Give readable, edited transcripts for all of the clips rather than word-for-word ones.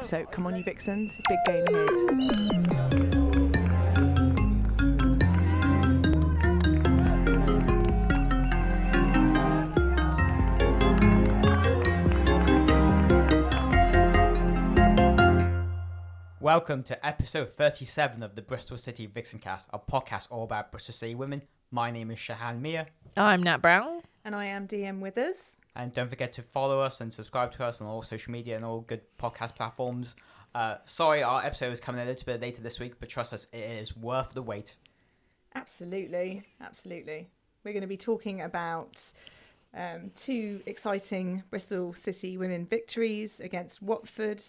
So come on, you Vixens, big game ahead. Welcome to episode 37 of the Bristol City Vixencast, a podcast all about Bristol City women. My name is Shahan Mia. I'm Nat Brown. And I am DM Withers. And don't forget to follow us and subscribe to us on all social media and all good podcast platforms. Sorry, our episode is coming a little bit later this week, but trust us, it is worth the wait. Absolutely. We're going to be talking about two exciting Bristol City women victories against Watford.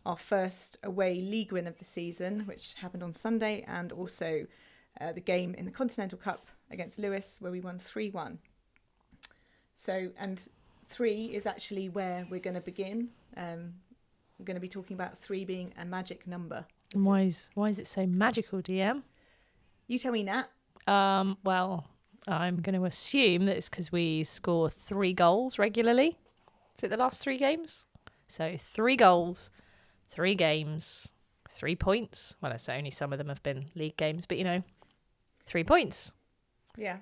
Our first away league win of the season, which happened on Sunday, and also the game in the Continental Cup against Lewes, where we won 3-1. So, and 3 is actually where we're going to begin. We're going to be talking about 3 being a magic number. And why is it so magical, DM? You tell me, Nat. Well, I'm going to assume that it's because we score 3 goals regularly. Is it the last 3 games? So 3 goals, 3 games, 3 points. Well, I say only some of them have been league games, but 3 points. Yeah.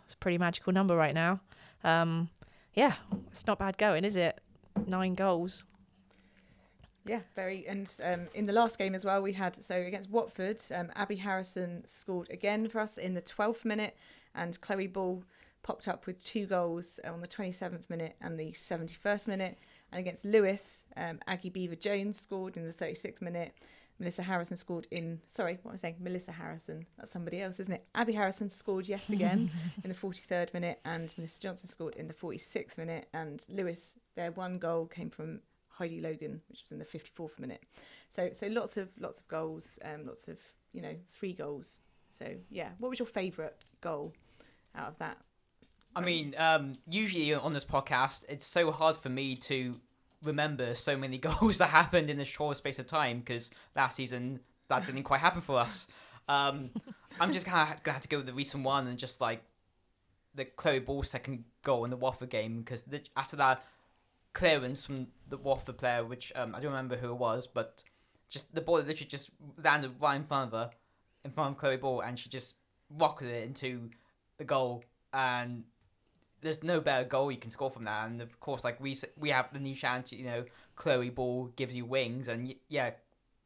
It's a pretty magical number right now. It's not bad going, is it? 9 goals. Yeah, very. And in the last game as well, we had, so against Watford, Abby Harrison scored again for us in the 12th minute, and Chloe Ball popped up with 2 goals on the 27th minute and the 71st minute. And against Lewes, Aggie Beaver-Jones scored in the 36th minute. Melissa Harrison scored Melissa Harrison. That's somebody else, isn't it? Abby Harrison scored yet again in the 43rd minute, and Melissa Johnson scored in the 46th minute. And Lewes, their 1 goal came from Heidi Logan, which was in the 54th minute. So lots of goals, lots of 3 goals. So yeah, what was your favourite goal out of that? I mean, usually on this podcast, it's so hard for me to remember so many goals that happened in a short space of time, because last season that didn't quite happen for us. I'm just kind of have to go with the recent one, and just like the Chloe Ball second goal in the Watford game, because after that clearance from the Watford player, which I don't remember who it was, but just the ball literally just landed right in front of Chloe Ball, and she just rocketed it into the goal. And there's no better goal you can score from that. And of course, like we have the new chant, Chloe Ball gives you wings, and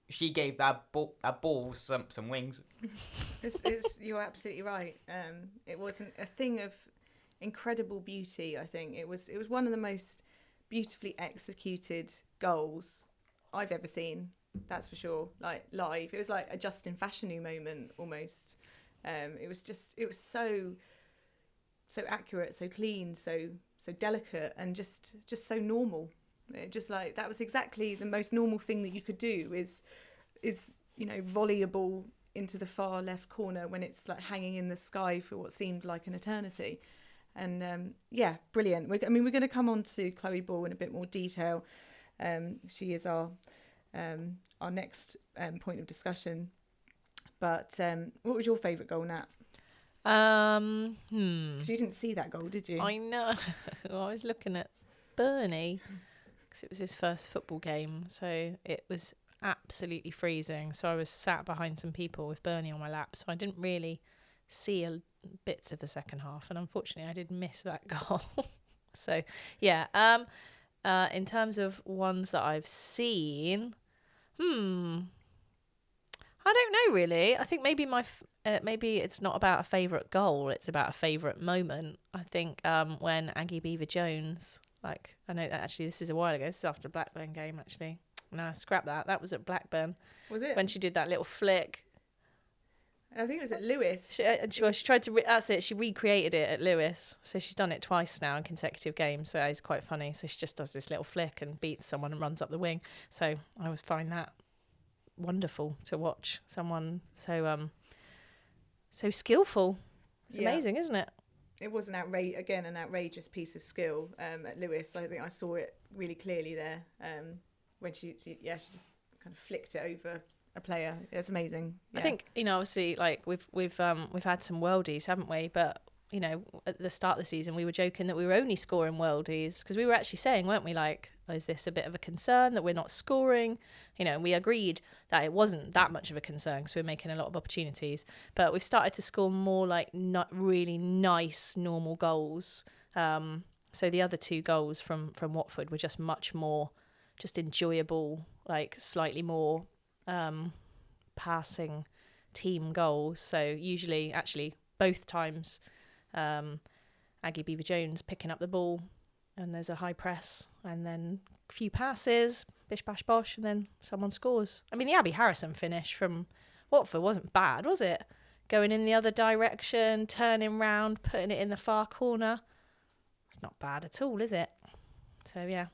she gave that ball some wings. You're absolutely right. It wasn't a thing of incredible beauty. I think it was one of the most beautifully executed goals I've ever seen. That's for sure. Like live, it was like a Justin Fashanu moment almost. It was so accurate, so clean, so delicate, and just so normal. It just like that was exactly the most normal thing that you could do is volley a ball into the far left corner when it's like hanging in the sky for what seemed like an eternity. And brilliant. We're going to come on to Chloe Ball in a bit more detail. She is our next point of discussion. But what was your favourite goal, Nat? 'Cause you didn't see that goal, did you? I know. I was looking at Bernie because it was his first football game, so it was absolutely freezing. So I was sat behind some people with Bernie on my lap, so I didn't really see bits of the second half, and unfortunately I did miss that goal. So yeah, in terms of ones that I've seen, I don't know really. I think maybe maybe it's not about a favourite goal, it's about a favourite moment. I think when Aggie Beaver-Jones, like, I know that actually this is a while ago, this is after the Blackburn game actually. No, scrap that. That was at Blackburn. Was it? When she did that little flick. I think it was at Lewes. She tried to, that's it, she recreated it at Lewes. So she's done it twice now in consecutive games, so it's quite funny. So she just does this little flick and beats someone and runs up the wing. So I always find that wonderful to watch. Someone so skillful. It's amazing, isn't it? It was an outrageous piece of skill at Lewes. I think I saw it really clearly there when she just kind of flicked it over a player. It's amazing. Yeah. I think, obviously, like we've had some worldies, haven't we? But at the start of the season, we were joking that we were only scoring worldies because we were actually saying, weren't we, like is this a bit of a concern that we're not scoring? And we agreed that it wasn't that much of a concern because we're making a lot of opportunities. But we've started to score more like not really nice normal goals. So the other 2 goals from Watford were just much more just enjoyable, like slightly more passing team goals. So usually, actually, both times, Aggie Beever-Jones picking up the ball, and there's a high press, and then a few passes, bish bash bosh, and then someone scores. I mean, the Abby Harrison finish from Watford wasn't bad, was it? Going in the other direction, turning round, putting it in the far corner. It's not bad at all, is it? So yeah.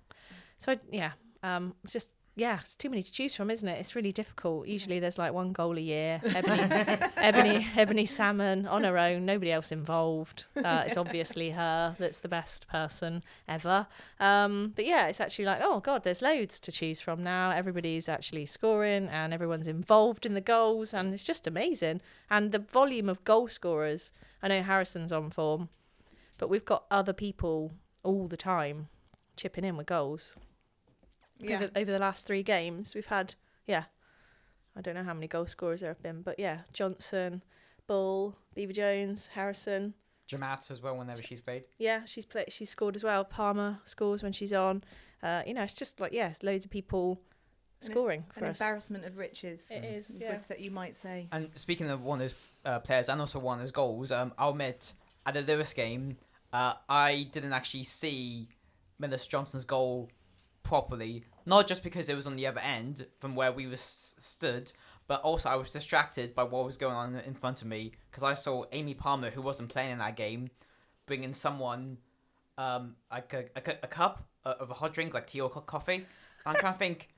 It's just, it's too many to choose from, isn't it? It's really difficult. Usually there's like 1 goal a year. Ebony Salmon on her own, nobody else involved. It's obviously her that's the best person ever. But yeah, it's actually like, oh God, there's loads to choose from now. Everybody's actually scoring and everyone's involved in the goals, and it's just amazing. And the volume of goal scorers, I know Harrison's on form, but we've got other people all the time chipping in with goals. Yeah. Over the last 3 games, we've had, I don't know how many goal scorers there have been, but Johnson, Bull, Beever-Jones, Harrison. Jamat as well whenever she's played. Yeah, she's scored as well. Palmer scores when she's on. It's just like, it's loads of people scoring for us. An embarrassment of riches. It is, That you might say. And speaking of one of those players and also one of those goals, I'll admit, at the Lewis game, I didn't actually see Melissa Johnson's goal properly, not just because it was on the other end from where we were stood, but also I was distracted by what was going on in front of me, because I saw Amy Palmer, who wasn't playing in that game, bringing someone like a cup of a hot drink, like tea or coffee. And I'm trying to think,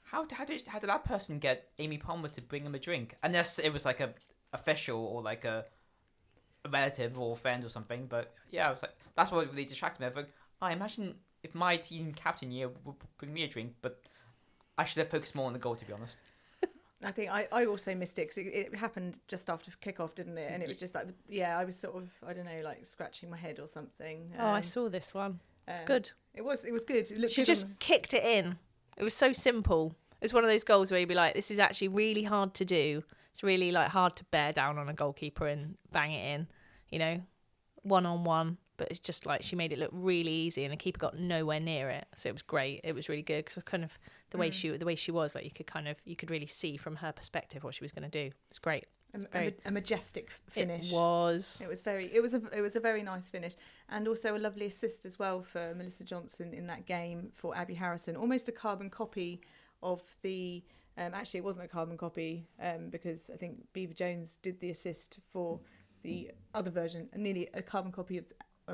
how did that person get Amy Palmer to bring him a drink? Unless it was like a official or like a relative or friend or something. But yeah, I was like, that's what really distracted me. I was like, I imagine if my team captain here would bring me a drink, but I should have focused more on the goal, to be honest. I think I also missed it because it happened just after kickoff, didn't it? And it was just like, I was sort of, I don't know, like scratching my head or something. I saw this one. It's good. It was good. It looked she good just kicked it in. It was so simple. It was one of those goals where you'd be like, this is actually really hard to do. It's really like hard to bear down on a goalkeeper and bang it in, 1-on-1. But it's just like she made it look really easy, and the keeper got nowhere near it. So it was great. It was really good because kind of the way she was, like you could really see from her perspective what she was going to do. It's great. A majestic finish. It was. It was a very nice finish, and also a lovely assist as well for Melissa Johnson in that game for Abby Harrison. Almost a carbon copy of the. Actually, it wasn't a carbon copy because I think Beever-Jones did the assist for the other version, nearly a carbon copy of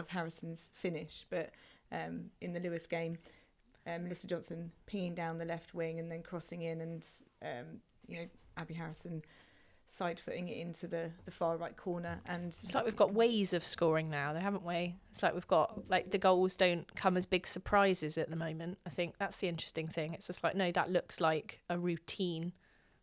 Harrison's finish, but in the Lewis game, Melissa Johnson pinging down the left wing and then crossing in, and Abby Harrison side footing it into the far right corner. And it's like we've got ways of scoring now, though, haven't we? It's like we've got like the goals don't come as big surprises at the moment. I think that's the interesting thing. It's just like, no, that looks like a routine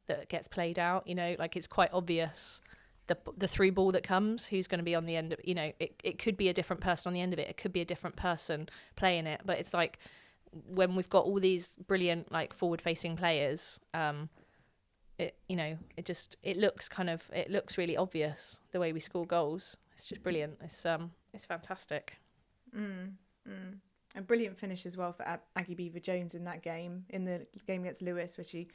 that gets played out. Like it's quite obvious. The through ball that comes, who's going to be on the end of, it could be a different person on the end of it. It could be a different person playing it. But it's like when we've got all these brilliant, like forward facing players, it looks really obvious the way we score goals. It's just brilliant. It's fantastic. A brilliant finish as well for Aggie Beever-Jones in that game, in the game against Lewis, where she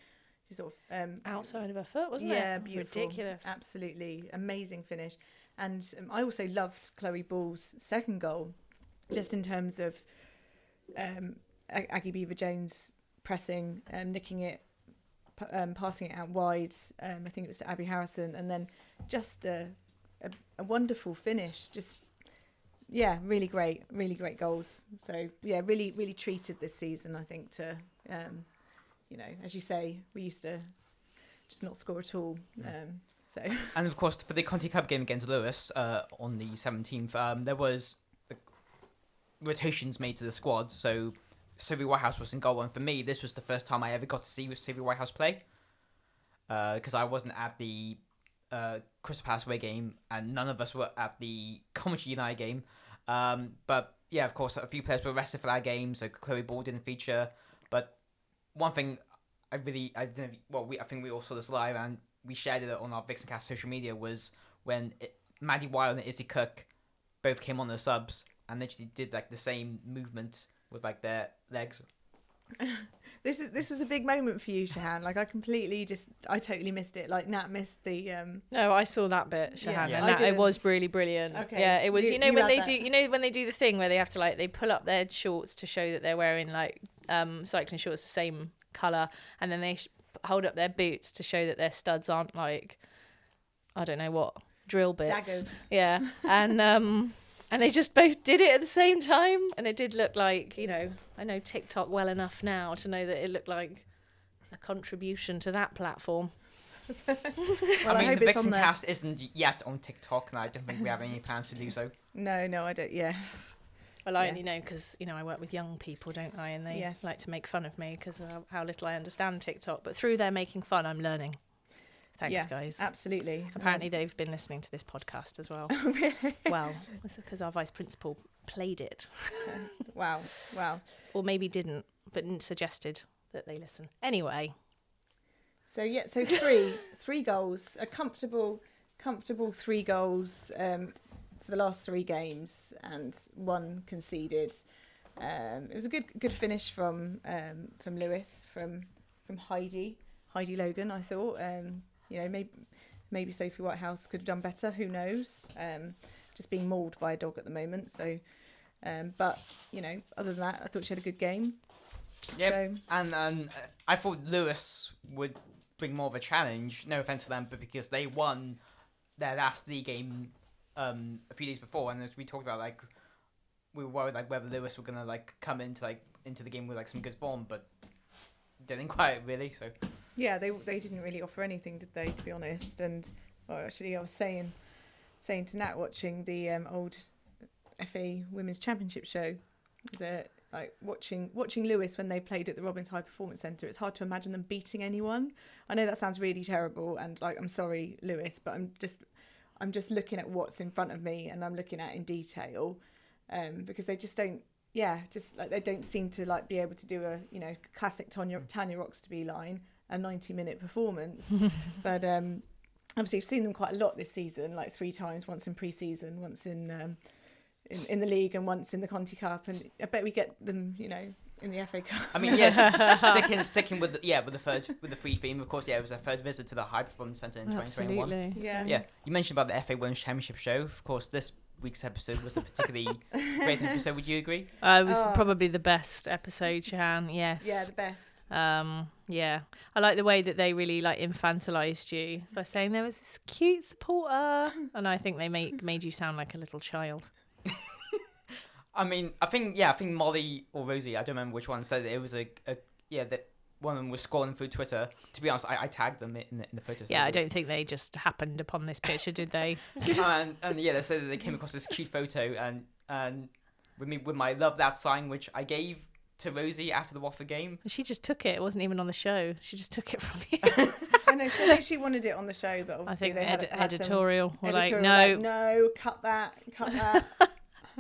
sort of outside of her foot, wasn't it? Yeah, beautiful. Ridiculous. Absolutely amazing finish. And I also loved Chloe Ball's second goal, just in terms of Aggie Beever-Jones pressing, nicking it, passing it out wide. I think it was to Abby Harrison, and then just a wonderful finish. Just really great goals. So really really treated this season, I think, to as you say, we used to just not score at all. So and of course for the Conti Cup game against Lewis on the 17th, there was rotations made to the squad. So Sophie Whitehouse was in goal, and for me this was the first time I ever got to see Sophie Whitehouse play, because I wasn't at the Crystal Palace away game and none of us were at the Coventry United game, but yeah, of course, a few players were arrested for that game, so Chloe Ball didn't feature. But one thing I think we all saw this live and we shared it on our VixenCast social media was when Maddie Wild and Izzy Cook both came on the subs and literally did like the same movement with like their legs. This was a big moment for you, Shahan. Like I totally missed it. Like Nat missed the. No, I saw that bit, Shahan, Yeah. and it was really brilliant. Okay. Yeah, it was. You when they had do, that. when they do the thing where they have to like they pull up their shorts to show that they're wearing like cycling shorts the same colour, and then they hold up their boots to show that their studs aren't like, I don't know what, drill bits. Daggers. Yeah, and they just both did it at the same time, and it did look like, I know TikTok well enough now to know that it looked like a contribution to that platform. Well, I mean, the hope it's on there. VixenCast isn't yet on TikTok, and I don't think we have any plans to do so. No, I don't. Yeah. Well, I only know because, I work with young people, don't I? And they Yes. like to make fun of me because of how little I understand TikTok. But through their making fun, I'm learning. Thanks, guys. Absolutely. Apparently, they've been listening to this podcast as well. Really? Well, that's because our vice principal played it. Wow. Or maybe didn't, but suggested that they listen. Anyway. So three goals, a comfortable 3 goals for the last 3 games, and 1 conceded. It was a good finish from Lewis, from Heidi Logan. I thought, maybe Sophie Whitehouse could have done better. Who knows? Just being mauled by a dog at the moment. So, but other than that, I thought she had a good game. Yep. So, And I thought Lewis would bring more of a challenge. No offense to them, but because they won their last league game a few days before, and as we talked about, like we were worried like whether Lewis were gonna like come into the game with like some good form, but didn't quite really. So yeah, they didn't really offer anything, did they? To be honest, and actually, I was saying to Nat watching the old FA Women's Championship show that like watching Lewis when they played at the Robbins High Performance Centre, it's hard to imagine them beating anyone. I know that sounds really terrible, and like I'm sorry, Lewis, but I'm just looking at what's in front of me, and I'm looking at in detail, because they just don't. Yeah, just like they don't seem to like be able to do a classic Tanya Roxtoby line, a 90-minute performance. But obviously, I've seen them quite a lot this season, like 3 times, once in pre-season, once in the league, and once in the Conti Cup, and I bet we get them, in the FA Cup. I mean, yes, sticking with the free theme. Of course, it was a third visit to the High Performance Centre in 2021. Absolutely. Yeah. You mentioned about the FA Women's Championship show. Of course, this week's episode was a particularly great episode. Would you agree? It was probably the best episode, Shahan. Yes. Yeah, the best. Yeah, I like the way that they really like infantilized you by saying there was this cute supporter, and I think they made you sound like a little child. I mean, I think Molly or Rosie, I don't remember which one, said that it was that one of them was scrolling through Twitter. To be honest, I tagged them in the photos. Yeah, I don't think they just happened upon this picture, did they? and they said that they came across this cute photo and with my love that sign, which I gave to Rosie after the Watford game. She just took it. It wasn't even on the show. She just took it from you. I know she wanted it on the show, but obviously I think they had editorial were like, editorial, no, no, cut that. cut that.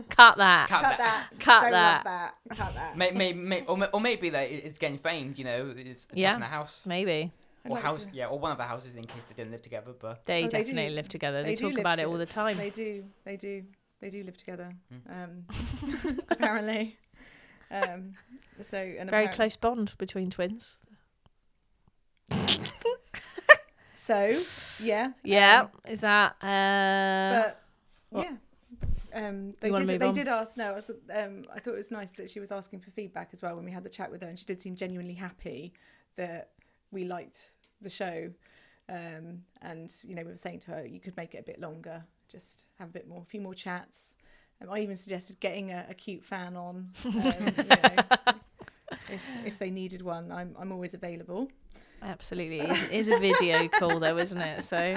Cut that. Don't love that. Cut that. Maybe that it's getting famed. It's up in the house. Maybe. Or or one of the houses in case they didn't live together. But they do. definitely live together. They do talk live about it together. all the time. They do live together. Apparently. Very close bond between twins. So yeah. Yeah. Is that? But what? yeah. You wanna move They on? did ask. No, I thought it was nice that she was asking for feedback as well when we had the chat with her, and she did seem genuinely happy that we liked the show. And we were saying to her, you could make it a bit longer, just have a few more chats. I even suggested getting a cute fan on, if they needed one. I'm always available. Absolutely. It is a video call though, isn't it? So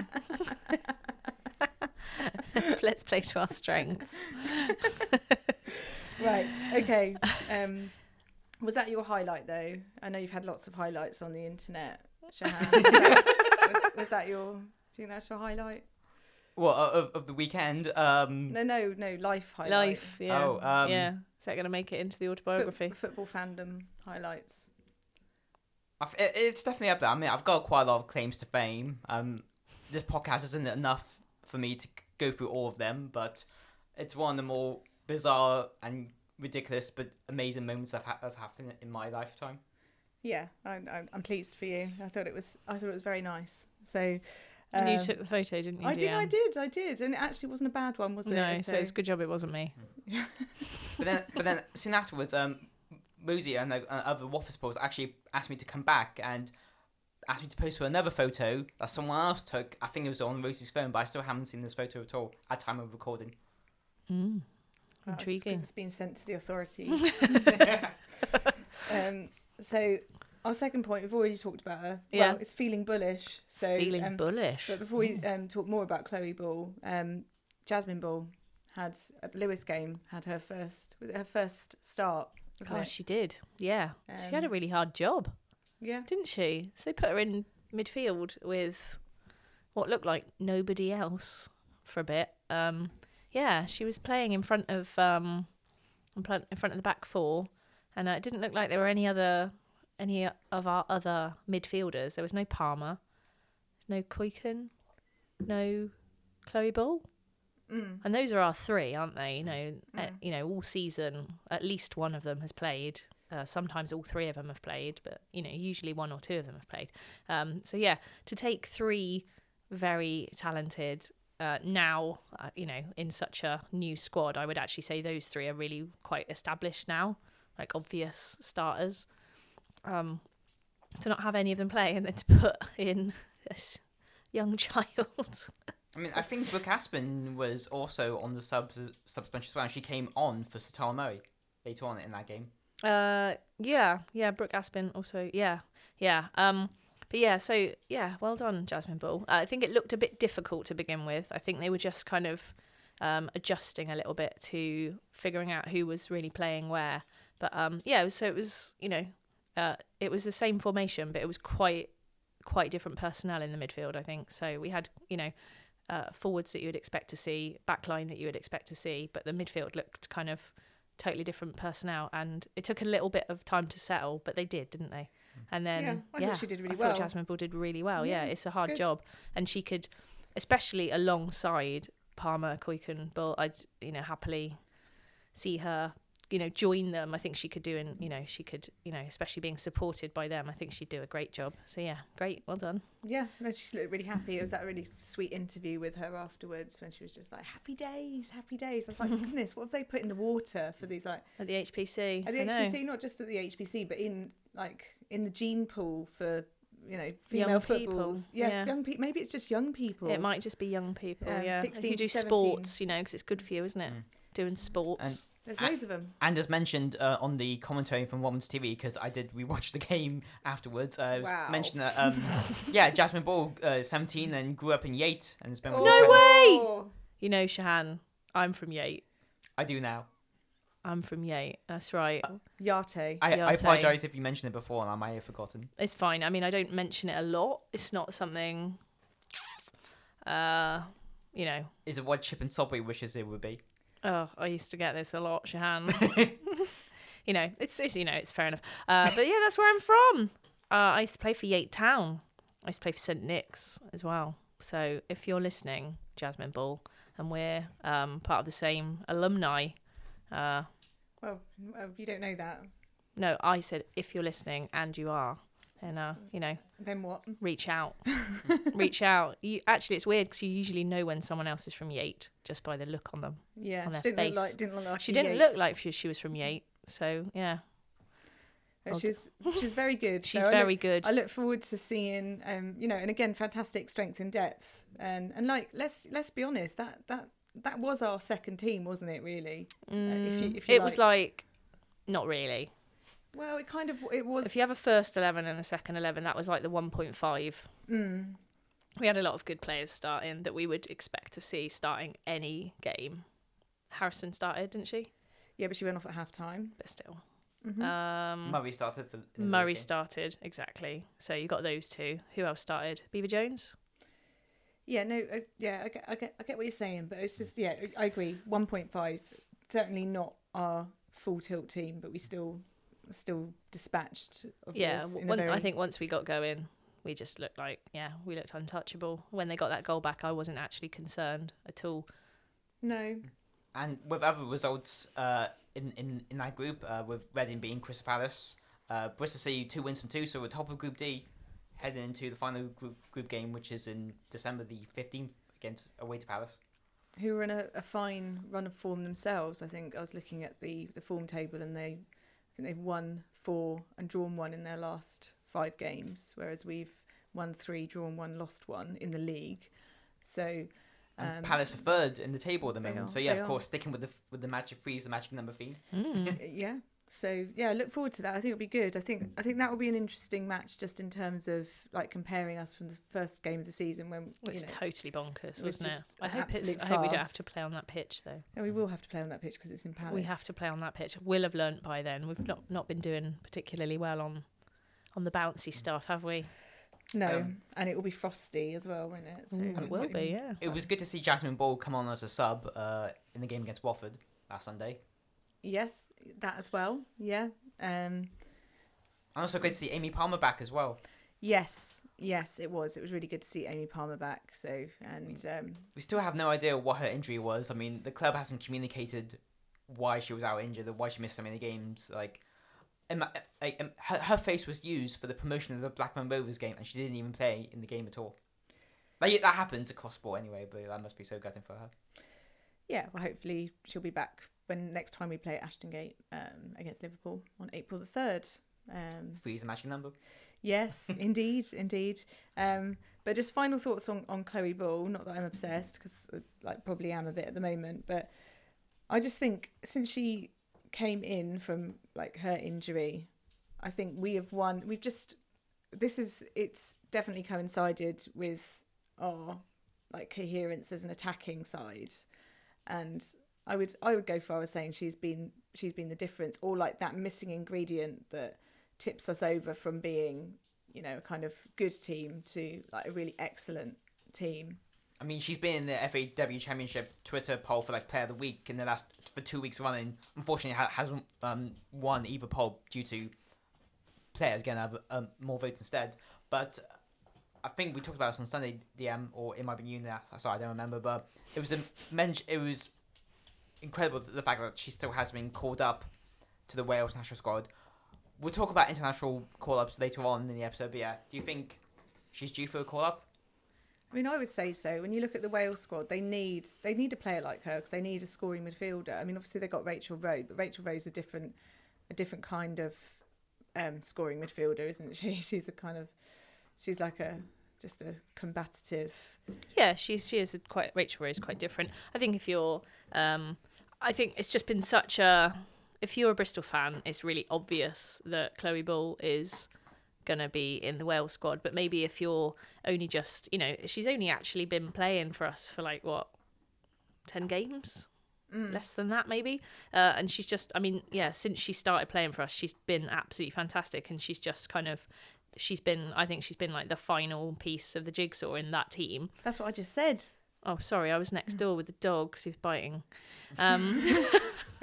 let's play to our strengths. Right. Okay. Was that your highlight though? I know you've had lots of highlights on the internet, Shahan. Was that do you think that's your highlight? Well, of the weekend. No, life highlight. Life, yeah. Oh, yeah. Is that going to make it into the autobiography? Football fandom highlights. It's definitely up there. I mean, I've got quite a lot of claims to fame. This podcast isn't enough for me to go through all of them, but it's one of the more bizarre and ridiculous but amazing moments that's happened in my lifetime. Yeah, I'm pleased for you. I thought it was very nice. So. And you took the photo, didn't you? I did, and it actually wasn't a bad one, was it? No, so it's a good job it wasn't me. but then soon afterwards, Rosie and the other waffle supporters actually asked me to come back and asked me to post for another photo that someone else took. I think it was on Rosie's phone, but I still haven't seen this photo at all at time of recording. Intriguing. It's been sent to the authorities. So our second point, we've already talked about her. Yeah. Well, it's feeling bullish. So Feeling bullish. But before we talk more about Chloe Ball, Jasmine Ball had at the Lewis game had her first start. Gosh, she did. Yeah, she had a really hard job. Yeah, didn't she? So they put her in midfield with what looked like nobody else for a bit. Yeah, she was playing in front of the back four, and it didn't look like there were any of our other midfielders. There was no Palmer, no Kuiken, no Chloe Ball. And those are our three, aren't they? All season, at least one of them has played. Sometimes all three of them have played, but usually one or two of them have played. So yeah, to take three very talented now, in such a new squad, I would actually say those three are really quite established now, like obvious starters. To not have any of them play and then to put in this young child. I mean, I think Brooke Aspen was also on the subs bench as well. And she came on for Satal Murray later on in that game. Yeah, Brooke Aspen also, yeah. But yeah, so yeah, well done, Jasmine Ball. I think it looked a bit difficult to begin with. I think they were just kind of adjusting a little bit to figuring out who was really playing where. But it was it was the same formation, but it was quite different personnel in the midfield, I think. So we had, forwards that you would expect to see, backline that you would expect to see, but the midfield looked kind of totally different personnel, and it took a little bit of time to settle, but they did, didn't they? And then I thought she did really I well. thought Jasmine Ball did really well. Yeah, it's a hard good. job, and she could, especially alongside Palmer, Kuiken, Bull, I'd happily see her join them. I think she could do, and she could, especially being supported by them, I think she'd do a great job. So yeah, great, well done. Yeah, no, she looked really happy. It was that really sweet interview with her afterwards when she was just like, happy days. I was like, goodness, what have they put in the water for these, like, at the HPC? At the HPC, not just at the HPC, but in the gene pool for female young footballs. people. Young people. Maybe it's just young people. It might just be young people. 16 who do to 17. sports, because it's good for you, isn't it? Doing sports. There's loads of them. And as mentioned on the commentary from Women's TV, because I did rewatch the game afterwards, it was mentioned that Jasmine Ball, 17, and grew up in Yate, and has been with No way! Shahan, I'm from Yate. I do now. I'm from Yate. That's right. Yate. I apologise if you mentioned it before, and I might have forgotten. It's fine. I mean, I don't mention it a lot. It's not something. Is it what Chip and Sobby wishes it would be? Oh, I used to get this a lot, Shahan. It's fair enough. But yeah, that's where I'm from. I used to play for Yate Town. I used to play for St Nick's as well. So if you're listening, Jasmine Ball, and we're part of the same alumni. Well, you don't know that. No, I said if you're listening and you are, then Then what? reach out. Reach out. It's weird because you usually know when someone else is from Yate just by the look on them. Yeah, on their she didn't face. look like She didn't look like she was from Yate. So yeah. She's very good. She's very good. I look forward to seeing, and again, fantastic strength and depth, and like let's be honest, that was our second team, wasn't it? Really, if you it was like, not really. Well, it was. If you have a first 11 and a second 11, that was like the 1.5. We had a lot of good players starting that we would expect to see starting any game. Harrison started, didn't she? Yeah, but she went off at half time. But still. Murray started. Murray started, exactly. So you got those two. Who else started? Beaver Jones? Yeah, no, I get what you're saying, but it's just, yeah, I agree. 1.5, certainly not our full tilt team, but we still dispatched. I think once we got going, we just looked like, we looked untouchable. When they got that goal back, I wasn't actually concerned at all. No. And with other results in that group, with Reading beating Crystal Palace, Bristol City 2 wins from 2, so we're top of Group D, heading into the final group game, which is in December the 15th against away to Palace. Who were in a fine run of form themselves. I think I was looking at the form table, and I think they've won 4 and drawn 1 in their last 5 games, whereas we've won 3, drawn 1, lost 1 in the league. So Palace are third in the table at the moment. So of course, sticking with the magic 3 is the magic number theme. Yeah. So I look forward to that. I think it'll be good. I think that will be an interesting match, just in terms of like comparing us from the first game of the season when it was totally bonkers, it was wasn't it? I hope we don't have to play on that pitch though. No, we will have to play on that pitch because it's in Palace. We have to play on that pitch. We'll have learnt by then. We've not been doing particularly well on the bouncy stuff, have we? No, and it will be frosty as well, won't it? So it will be, yeah. It was good to see Jasmine Ball come on as a sub in the game against Watford last Sunday. Yes, that as well. Yeah. And also good to see Amy Palmer back as well. Yes, it was. It was really good to see Amy Palmer back. So, we still have no idea what her injury was. I mean, the club hasn't communicated why she was out injured or why she missed so many games. Like, her face was used for the promotion of the Blackburn Rovers game, and she didn't even play in the game at all. Like, that happens across sport anyway, but that must be so gutting for her. Yeah, well, hopefully she'll be back when next time we play at Ashton Gate against Liverpool on April the 3rd. 3 is the magic number. Yes, indeed. But just final thoughts on Chloe Ball. Not that I'm obsessed, because I probably am a bit at the moment, but I just think since she came in from like her injury, I think we have won. It's definitely coincided with our like coherence as an attacking side, and I would go far as saying she's been the difference, or like that missing ingredient that tips us over from being, a kind of good team to like a really excellent team. I mean, she's been in the FAW Championship Twitter poll for like Player of the Week for 2 weeks running. Unfortunately, hasn't won either poll due to players getting more votes instead. But I think we talked about this on Sunday, DM, or it might be you now. Sorry, I don't remember. But it was incredible, the fact that she still has been called up to the Wales national squad. We'll talk about international call-ups later on in the episode, but yeah, do you think she's due for a call-up? I mean, I would say so. When you look at the Wales squad, they need a player like her, because they need a scoring midfielder. I mean, obviously they got Rachel Rowe, but Rachel Rowe's a different kind of scoring midfielder, isn't she? She's like just a combative. Yeah, she is Rachel Rowe is quite different. I think if you're, I think it's just been such a. If you're a Bristol fan, it's really obvious that Chloe Ball is going to be in the Wales squad. But maybe if you're only just, she's only actually been playing for us for 10 games? Less than that, maybe. And she's just, since she started playing for us, she's been absolutely fantastic. And she's just she's been like the final piece of the jigsaw in that team. That's what I just said. Oh, sorry, I was next door with the dog, so he was biting.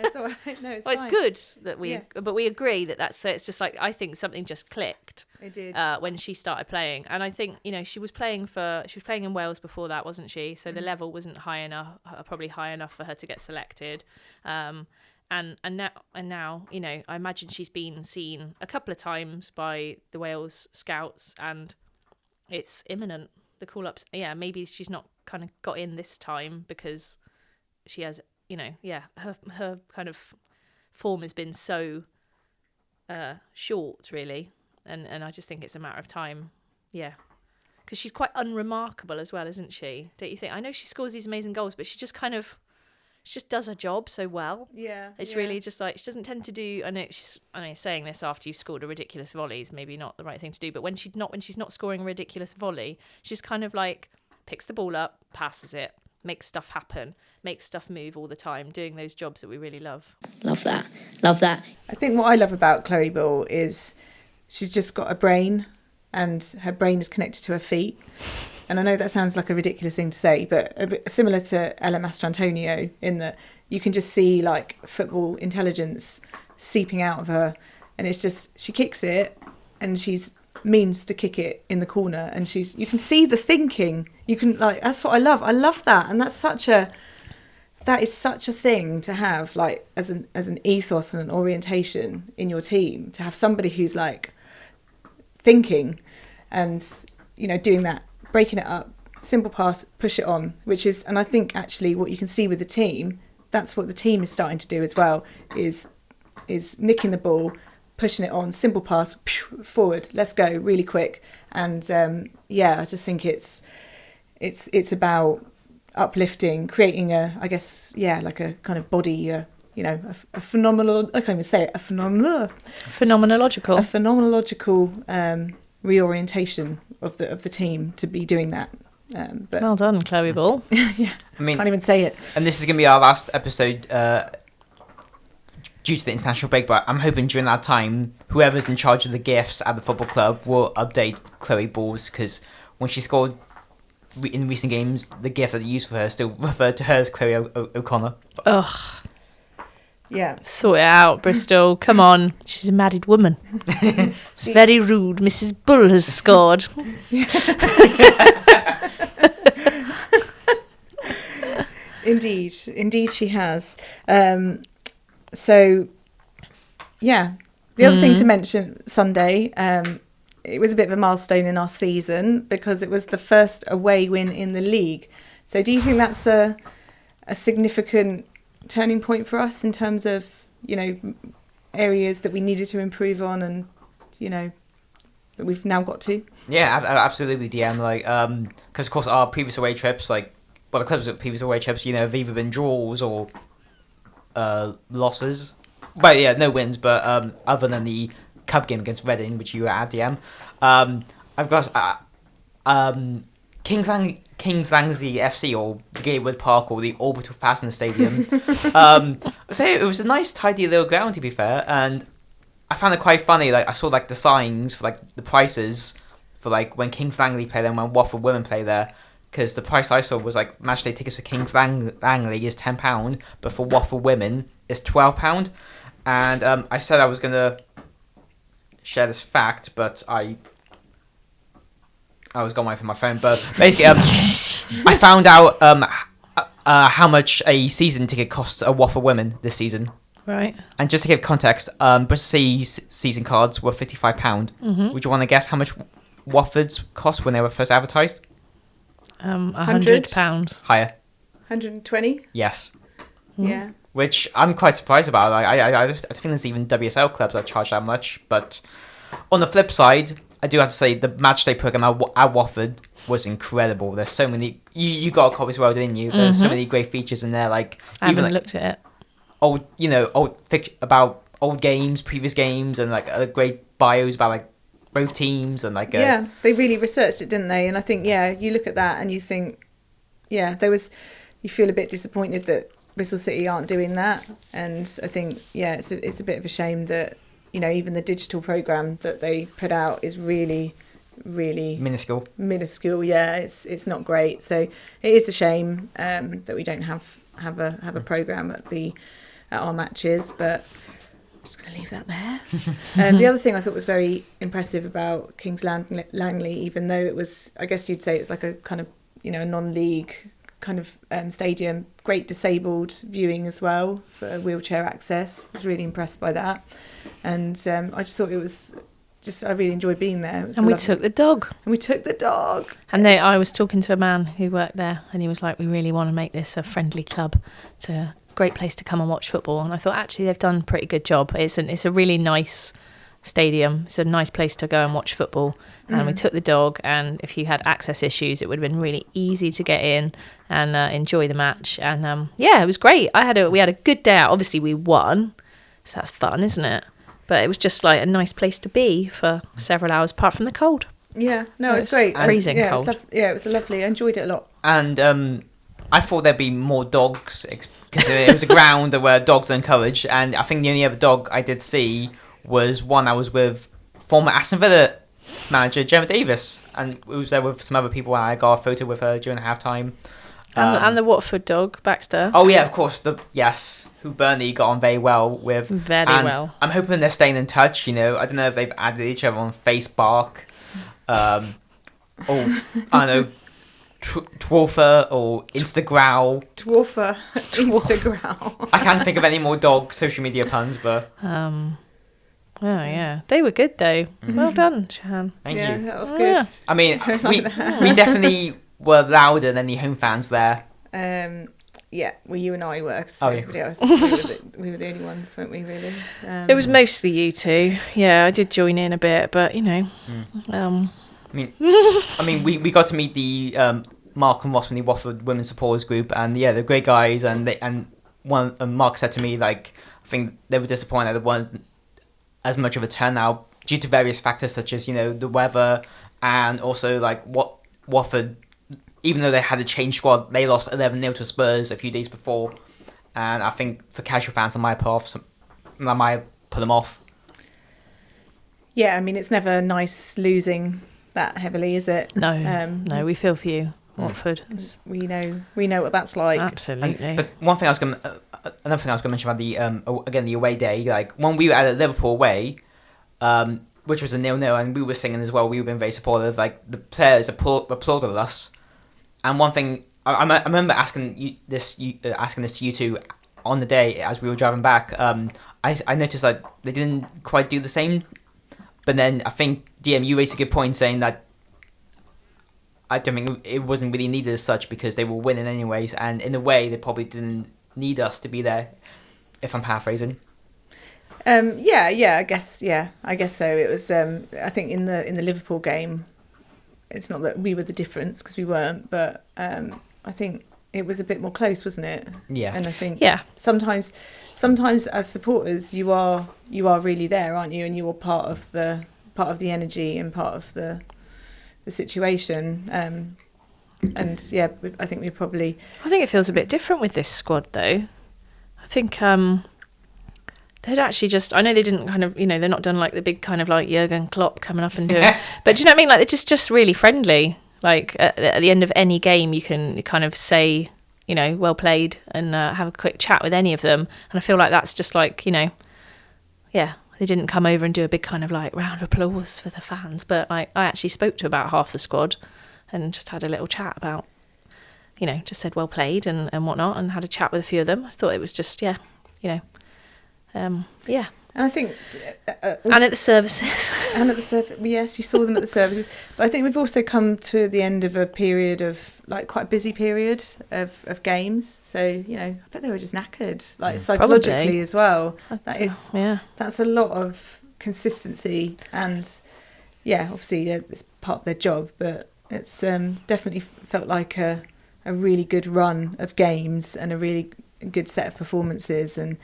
It's all right. No, it's fine. It's good that but we agree that's so. It's just like I think something just clicked. It did when she started playing, and I think she was playing in Wales before that, wasn't she? So the level wasn't probably high enough for her to get selected. And now I imagine she's been seen a couple of times by the Wales scouts, and it's imminent. The call-ups, maybe she's not kind of got in this time because she has, her kind of form has been so short, really, and I just think it's a matter of time, because she's quite unremarkable as well, isn't she? Don't you think? I know she scores these amazing goals, but she just does her job so well. Yeah, it's really just like she doesn't tend to do. I know saying this after you've scored a ridiculous volley is maybe not the right thing to do. But when she's not scoring a ridiculous volley, she's kind of like picks the ball up, passes it, makes stuff happen, makes stuff move all the time, doing those jobs that we really love. Love that. I think what I love about Chloe Ball is she's just got a brain. and her brain is connected to her feet. And I know that sounds like a ridiculous thing to say, but a bit similar to Ella Mastrantonio in that you can just see like football intelligence seeping out of her, and it's just she kicks it and she's means to kick it in the corner, and you can see the thinking. You can like that's what I love. I love that, and that is such a thing to have, like as an ethos and an orientation in your team, to have somebody who's like thinking and doing that, breaking it up, simple pass, push it on, and I think actually what you can see with the team, that's what the team is starting to do as well, is nicking the ball, pushing it on, simple pass, forward, let's go, really quick. And I just think it's about uplifting, creating like a kind of body, a phenomenal, I can't even say it, phenomenological reorientation of the team to be doing that. But well done, Chloe Ball. Yeah, I mean, can't even say it. And this is going to be our last episode due to the international break, but I'm hoping during that time, whoever's in charge of the gifts at the football club will update Chloe Balls, because when she scored in recent games, the gift that they used for her still referred to her as Chloe O'Connor. Ugh. Yeah. Sort it out, Bristol. Come on. She's a married woman. It's very rude. Mrs. Bull has scored. Indeed she has. So, yeah. The other thing to mention, Sunday, it was a bit of a milestone in our season because it was the first away win in the league. So do you think that's a significant turning point for us in terms of, areas that we needed to improve on and, that we've now got to? Yeah, absolutely, DM. Like, because of course our previous away trips, the clubs with previous away trips, have either been draws or losses. But yeah, no wins. But other than the Cup game against Reading, which you were at, DM, I've got Kings Langley FC, or the Gatewood Park, or the Orbital Fastener Stadium. I'd say it was a nice, tidy little ground, to be fair, and I found it quite funny. Like, I saw the signs for the prices for when Kings Langley play there and when Watford Women play there, because the price I saw was matchday tickets for Kings Langley is £10, but for Watford Women is £12. And I said I was gonna share this fact, but I was gone away from my phone. But basically, I found out how much a season ticket costs at Watford Women this season. Right. And just to give context, Bristol's season cards were £55. Mm-hmm. Would you want to guess how much Watford's cost when they were first advertised? £100. Higher. 120? Yes. Yeah. Which I'm quite surprised about. I think there's even WSL clubs that charge that much. But on the flip side, I do have to say the matchday program at Watford was incredible. There's so many. You got a copy as well, didn't you? There's so many great features in there. I haven't looked at it. Old about old games, previous games, and great bios about both teams and yeah, they really researched it, didn't they? And I think you look at that and you think you feel a bit disappointed that Bristol City aren't doing that. And I think it's a bit of a shame that even the digital program that they put out is really minuscule. Yeah, it's not great. So it is a shame that we don't have a program at our matches, but I'm just going to leave that there. The other thing I thought was very impressive about Kings Langley, even though it was, I guess you'd say it's like a kind of a non-league kind of stadium, great disabled viewing as well for wheelchair access. I was really impressed by that. And I just thought it was I really enjoyed being there. And we took the dog. And I was talking to a man who worked there, and he was like, we really want to make this a friendly club. It's a great place to come and watch football. And I thought, actually, they've done a pretty good job. It's a really nice stadium. It's a nice place to go and watch football. And we took the dog, and if you had access issues, it would have been really easy to get in and enjoy the match. And it was great. We had a good day out. Obviously, we won, so that's fun, isn't it? But it was just a nice place to be for several hours, apart from the cold. Yeah, no, it's great. Freezing cold. It was lovely. I enjoyed it a lot. And I thought there'd be more dogs because it was a ground where dogs are encouraged. And I think the only other dog I did see was one I was with former Aston Villa manager Gemma Davis, and we was there with some other people. And I got a photo with her during the halftime. And the Watford dog, Baxter. Oh yeah, of course. Who Burnley got on very well with. Very well. I'm hoping they're staying in touch. I don't know if they've added each other on Facebook, or I don't know, Dwarfer or Instagram. Dwarfer, Instagram. I can't think of any more dog social media puns, but. Oh yeah, they were good though. Well done, Shan. Thank Yeah, you. that was good. Yeah. I mean, we definitely were louder than the home fans there. Yeah, well, you and I were. Oh, yeah. Everybody else, we were the only ones, weren't we? Really. It was mostly you two. Yeah, I did join in a bit, but I mean, we got to meet the Mark and Ross from the Watford Women's Supporters Group, and yeah, they're great guys. And Mark said to me, like, I think they were disappointed that there wasn't as much of a turnout due to various factors such as the weather, and also like what Watford, even though they had a changed squad, they lost 11-0 to Spurs a few days before, and I think for casual fans, that might put them off. Yeah, I mean, it's never nice losing that heavily, is it? no, we feel for you, Watford. We know what that's like. Absolutely. But another thing I was going to mention about the away day, like when we were at Liverpool away, which was a 0-0, and we were singing as well. We were being very supportive. Like the players applauded us. And one thing I remember asking this to you two on the day as we were driving back. I noticed that they didn't quite do the same. But then I think DM, you raised a good point saying that I don't think it wasn't really needed as such because they were winning anyways, and in a way they probably didn't need us to be there, if I'm paraphrasing. I guess so. It was I think in the Liverpool game, it's not that we were the difference because we weren't, but I think it was a bit more close, wasn't it? Yeah. And I think sometimes as supporters you are really there, aren't you? And you are part of the energy and part of the situation. And yeah, I think we probably. I think it feels a bit different with this squad, though. I think they'd actually just. I know they didn't kind of, they're not done like the big kind of like Jurgen Klopp coming up and doing. But do you know what I mean? Like they're just really friendly. Like at the end of any game, you can kind of say, well played, and have a quick chat with any of them. And I feel like that's just like, yeah. They didn't come over and do a big kind of like round of applause for the fans, but like I actually spoke to about half the squad and just had a little chat about, just said well played and whatnot, and had a chat with a few of them. I thought it was just, yeah. And I think... and at the services. Yes, you saw them at the services. But I think we've also come to the end of a period of, like, quite a busy period of games. So, I bet they were just knackered, like, psychologically Probably. As well. Yeah. That's a lot of consistency. And, yeah, obviously it's part of their job. But it's definitely felt like a really good run of games and a really good set of performances, and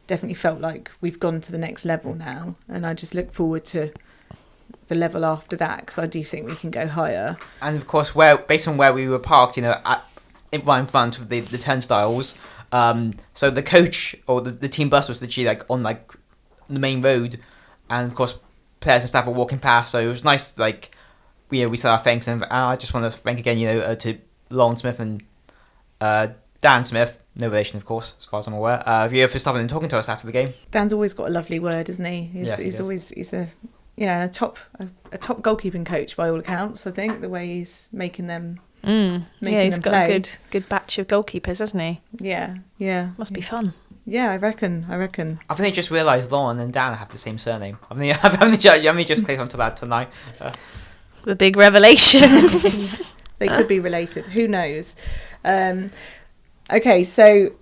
definitely felt like we've gone to the next level now, and I just look forward to the level after that because I do think we can go higher. And of course, based on where we were parked, right in front of the turnstiles, so the coach or the team bus was literally like on like the main road, and of course players and staff were walking past, so it was nice. Like we said our thanks, and I just want to thank again to Lauren Smith and Dan Smith. No relation, of course, as far as I'm aware. For stopping and talking to us after the game. Dan's always got a lovely word, isn't he? He's a top goalkeeping coach by all accounts. I think the way he's making them. He's got play. A good batch of goalkeepers, hasn't he? Yeah. Must be fun. Yeah, I reckon. I think they just realised Lauren and Dan have the same surname. I've only just clicked onto that tonight. The big revelation. They could be related. Who knows? Okay, so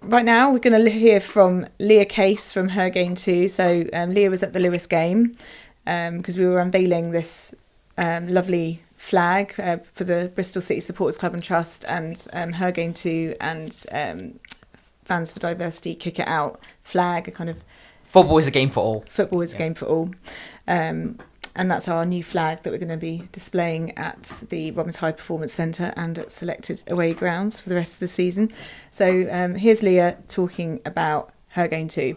right now we're going to hear from Leah Case from her game too. So Leah was at the Lewis game because we were unveiling this lovely flag for the Bristol City Supporters Club and Trust, and her game too, and Fans for Diversity Kick It Out flag, a kind of... Football is a game for all. Football is a game for all. And that's our new flag that we're going to be displaying at the Robins High Performance Centre and at selected away grounds for the rest of the season. So here's Leah talking about her game too.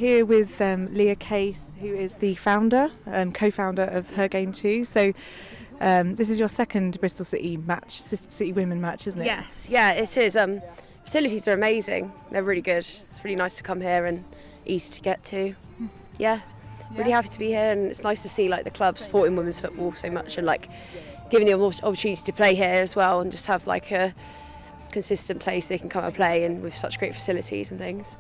here with Leah Case, who is the founder, co-founder of Her Game 2. So this is your second Bristol City match, City Women match, isn't it? Yes, yeah, it is. Facilities are amazing. They're really good. It's really nice to come here and easy to get to. Yeah, really happy to be here, and it's nice to see like the club supporting women's football so much and like giving them opportunity to play here as well, and just have like a consistent place they can come and play in with such great facilities and things.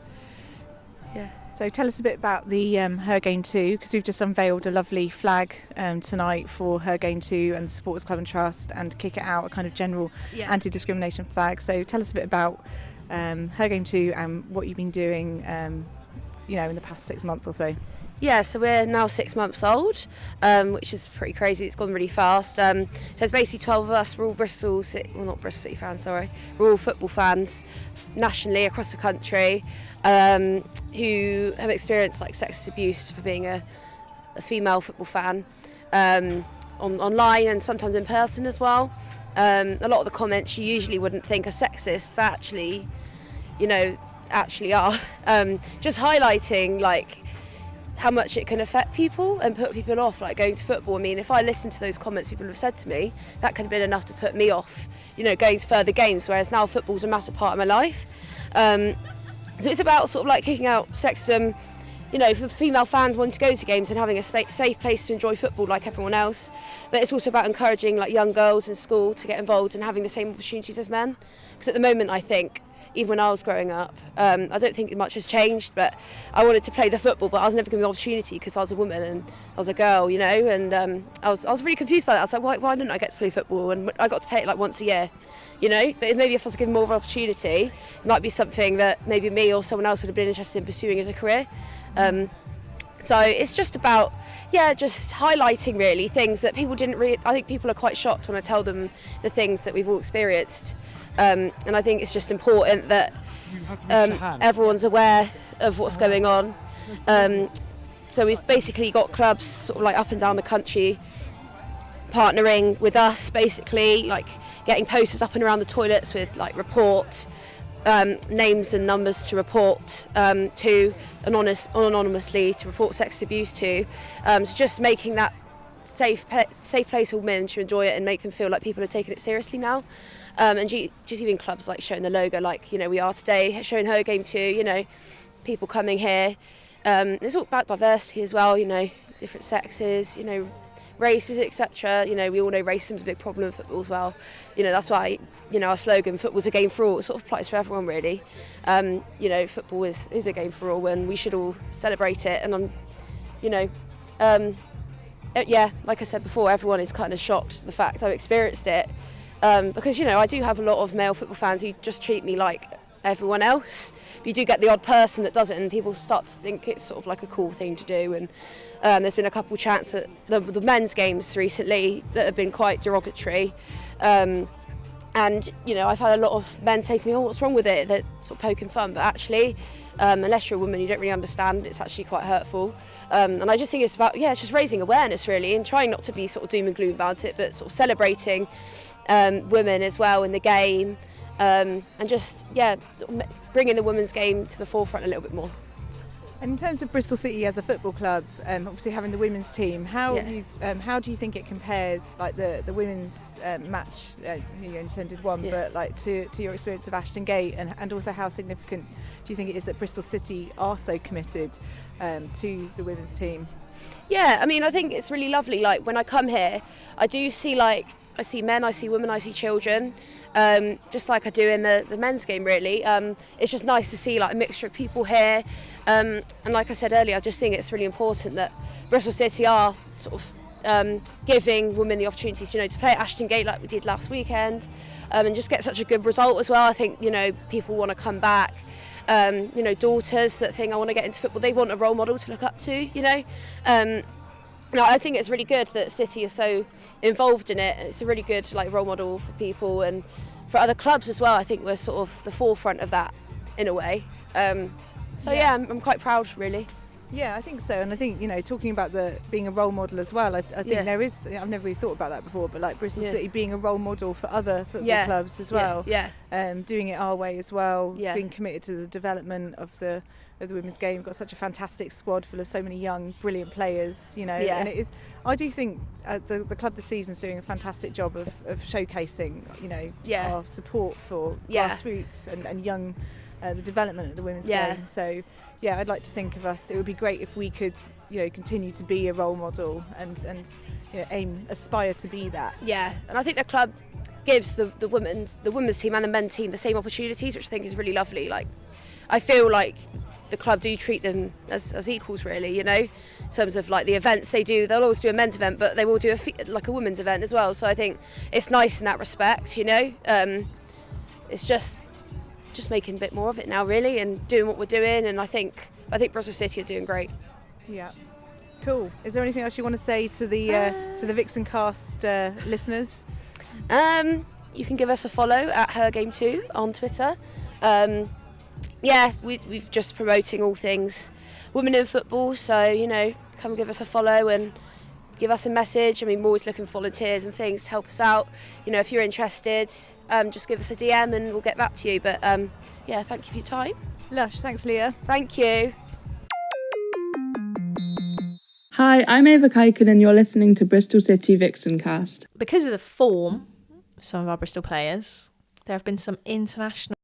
Yeah. So tell us a bit about the Her Game 2, because we've just unveiled a lovely flag tonight for Her Game 2 and the Supporters Club and Trust, and Kick It Out, a kind of general anti-discrimination flag. So tell us a bit about Her Game 2 and what you've been doing in the past 6 months or so. Yeah, so we're now 6 months old, which is pretty crazy. It's gone really fast. So it's basically 12 of us. We're all not Bristol City fans, sorry. We're all football fans nationally across the country who have experienced like sexist abuse for being a female football fan online and sometimes in person as well. A lot of the comments you usually wouldn't think are sexist, but actually are. Just highlighting like how much it can affect people and put people off like going to football. I mean, if I listen to those comments people have said to me, that could have been enough to put me off, going to further games, whereas now football's a massive part of my life. So it's about sort of like kicking out sexism, for female fans wanting to go to games and having a safe place to enjoy football like everyone else. But it's also about encouraging like young girls in school to get involved and having the same opportunities as men. Because at the moment, I think, even when I was growing up, I don't think much has changed, but I wanted to play the football, but I was never given the opportunity because I was a woman and I was a girl, and I was really confused by that. I was like, why didn't I get to play football? And I got to play it like once a year, but maybe if I was given more of an opportunity, it might be something that maybe me or someone else would have been interested in pursuing as a career. So it's just about, just highlighting really things that people didn't I think people are quite shocked when I tell them the things that we've all experienced. And I think it's just important that everyone's aware of what's going on. So we've basically got clubs sort of like up and down the country partnering with us, basically like getting posters up and around the toilets with like report names and numbers to report to anonymously to report sex abuse to. So just making that safe place for women to enjoy it and make them feel like people are taking it seriously now. And just even clubs like showing the logo like we are today, showing Her Game 2, people coming here. It's all about diversity as well, different sexes, races, etc. We all know racism's a big problem in football as well. That's why our slogan, football's a game for all, it sort of applies for everyone really. Football is a game for all and we should all celebrate it. And like I said before, everyone is kind of shocked at the fact I've experienced it. Because I do have a lot of male football fans who just treat me like everyone else. But you do get the odd person that does it, and people start to think it's sort of like a cool thing to do. And there's been a couple chants at the men's games recently that have been quite derogatory. And I've had a lot of men say to me, "Oh, what's wrong with it?" They're sort of poking fun, but actually, unless you're a woman, you don't really understand. It's actually quite hurtful. And I just think it's about it's just raising awareness really, and trying not to be sort of doom and gloom about it, but sort of celebrating women as well in the game, and just bringing the women's game to the forefront a little bit more. And in terms of Bristol City as a football club, obviously having the women's team, how do you think it compares, like the women's match? You only attended one, but like to your experience of Ashton Gate, and also how significant do you think it is that Bristol City are so committed to the women's team? Yeah, I mean, I think it's really lovely. Like when I come here, I do see I see men, I see women, I see children, just like I do in the men's game really. It's just nice to see like a mixture of people here. And like I said earlier, I just think it's really important that Bristol City are sort of giving women the opportunities, to play at Ashton Gate like we did last weekend, and just get such a good result as well. I think, people want to come back. Daughters that think I want to get into football, they want a role model to look up to, No, I think it's really good that City is so involved in it. It's a really good role model for people and for other clubs as well. I think we're sort of the forefront of that in a way. I'm quite proud really. Yeah, I think so. And I think, talking about being a role model as well, I think there is, I've never really thought about that before, but like Bristol City being a role model for other football clubs as well. Doing it our way as well, being committed to the development of the women's game. We've got such a fantastic squad full of so many young, brilliant players, and it is, I do think the club this season's doing a fantastic job of showcasing, our support for grassroots and young, the development of the women's game. So, yeah, I'd like to think of us. It would be great if we could, continue to be a role model and aspire to be that. Yeah, and I think the club gives the women's team and the men's team the same opportunities, which I think is really lovely. Like, I feel like the club do treat them as equals, really. In terms of like the events they do, they'll always do a men's event, but they will do a women's event as well. So I think it's nice in that respect. It's just making a bit more of it now, really, and doing what we're doing. And I think Bristol City are doing great. Yeah, cool. Is there anything else you want to say to the Vixen Cast listeners? You can give us a follow at HerGame2 on Twitter. We've just promoting all things women in football, so come give us a follow and give us a message. I mean, we're always looking for volunteers and things to help us out. If you're interested, just give us a DM and we'll get back to you. But thank you for your time. Lush, thanks Leah. Thank you. Hi, I'm Ava Kaiken and you're listening to Bristol City Vixen Cast. Because of the form of some of our Bristol players, there have been some international